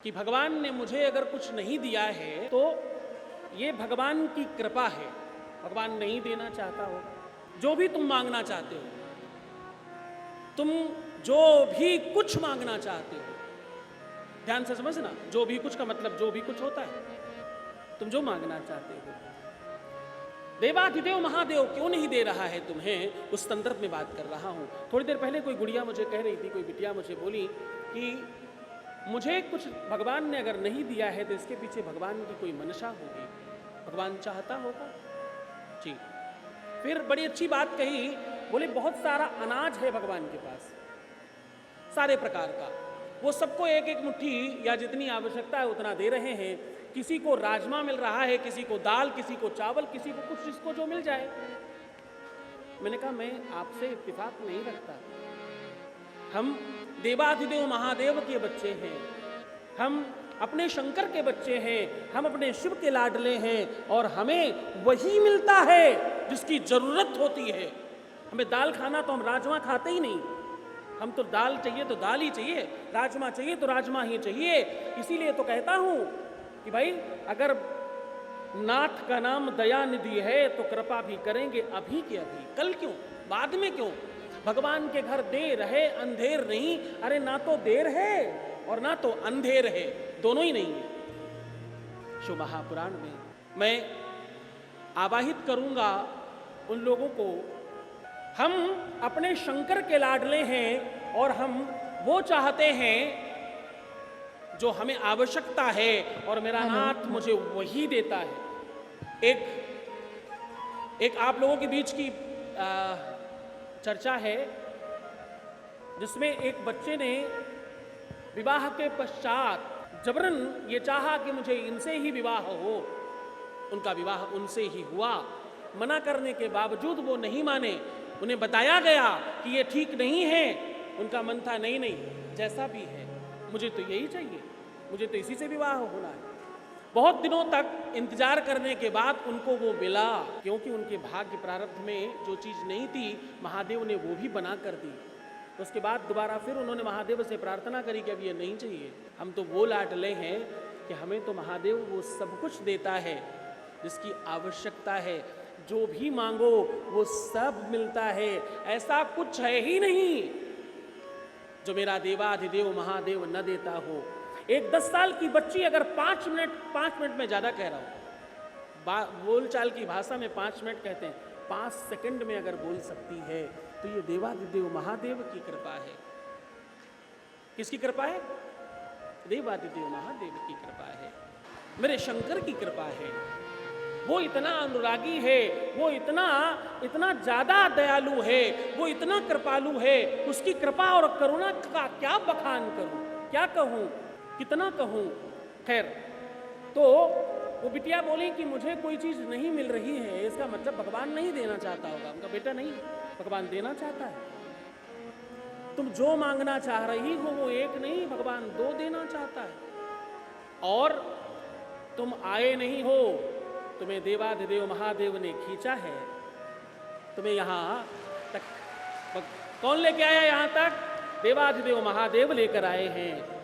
कि भगवान ने मुझे अगर कुछ नहीं दिया है तो ये भगवान की कृपा है। भगवान नहीं देना चाहता होगा। जो भी तुम मांगना चाहते हो, तुम जो भी कुछ मांगना चाहते हो, ध्यान से समझना, जो भी कुछ का मतलब जो भी कुछ होता है, तुम जो मांगना चाहते हो देवाधिदेव महादेव क्यों नहीं दे रहा है तुम्हें, उस संदर्भ में बात कर रहा हूं। थोड़ी देर पहले कोई गुड़िया मुझे कह रही थी, कोई बिटिया मुझे बोली कि मुझे कुछ भगवान ने अगर नहीं दिया है तो इसके पीछे भगवान की कोई मनसा होगी, भगवान चाहता होगा जी। फिर बड़ी अच्छी बात कही, बोले बहुत सारा अनाज है भगवान के पास, सारे प्रकार का, वो सबको एक एक मुट्ठी या जितनी आवश्यकता है उतना दे रहे हैं। किसी को राजमा मिल रहा है, किसी को दाल, किसी को चावल, किसी को कुछ, जिसको जो मिल जाए। मैंने कहा मैं आपसे इत्तेफाक नहीं रखता। हम देवाधिदेव महादेव के बच्चे हैं, हम अपने शंकर के बच्चे हैं, हम अपने शिव के लाडले हैं और हमें वही मिलता है जिसकी जरूरत होती है। हमें दाल खाना तो हम राजमा खाते ही नहीं, हम तो दाल चाहिए तो दाल ही चाहिए, राजमा चाहिए तो राजमा ही चाहिए। इसीलिए तो कहता हूं कि भाई अगर नाथ का नाम दयानिधि है तो कृपा भी करेंगे अभी के अभी, कल क्यों, बाद में क्यों। भगवान के घर देर है अंधेर नहीं। अरे ना तो देर है और ना तो अंधेर है, दोनों ही नहीं है। शिव महापुराण में मैं आवाहित करूंगा उन लोगों को, हम अपने शंकर के लाडले हैं और हम वो चाहते हैं जो हमें आवश्यकता है और मेरा नाथ मुझे वही देता है। एक आप लोगों के बीच की चर्चा है जिसमें एक बच्चे ने विवाह के पश्चात जबरन ये चाहा कि मुझे इनसे ही विवाह हो। उनका विवाह उनसे ही हुआ। मना करने के बावजूद वो नहीं माने। उन्हें बताया गया कि ये ठीक नहीं है। उनका मन था नहीं नहीं, जैसा भी है मुझे तो यही चाहिए, मुझे तो इसी से विवाह होना है। बहुत दिनों तक इंतजार करने के बाद उनको वो मिला, क्योंकि उनके भाग्य प्रारब्ध में जो चीज़ नहीं थी महादेव ने वो भी बना कर दी। तो उसके बाद दोबारा फिर उन्होंने महादेव से प्रार्थना करी कि अब ये नहीं चाहिए, हम तो वो लाडले हैं कि हमें तो महादेव वो सब कुछ देता है जिसकी आवश्यकता है। जो भी मांगो वो सब मिलता है। ऐसा कुछ है ही नहीं जो मेरा देवाधिदेव महादेव न देता हो। एक 10 साल की बच्ची अगर 5 मिनट में ज्यादा कह रहा हूं, बोलचाल की भाषा में 5 मिनट कहते हैं, 5 सेकंड में अगर बोल सकती है तो ये देवाधिदेव महादेव की कृपा है। किसकी कृपा है? देवाधिदेव महादेव की कृपा है, मेरे शंकर की कृपा है। वो इतना अनुरागी है, वो इतना ज्यादा दयालु है, वो इतना कृपालु है। उसकी कृपा और करुणा का क्या बखान करूं, क्या कहूं, कितना कहूं। खैर, तो वो बिटिया बोली कि मुझे कोई चीज नहीं मिल रही है, इसका मतलब भगवान नहीं देना चाहता होगा। उनका बेटा नहीं, भगवान देना चाहता है। तुम जो मांगना चाह रही हो वो एक नहीं, भगवान 2 देना चाहता है। और तुम आए नहीं हो, तुम्हें देवाधिदेव महादेव ने खींचा है। तुम्हें यहां तक कौन लेके आया? यहां तक देवाधिदेव महादेव लेकर आए हैं।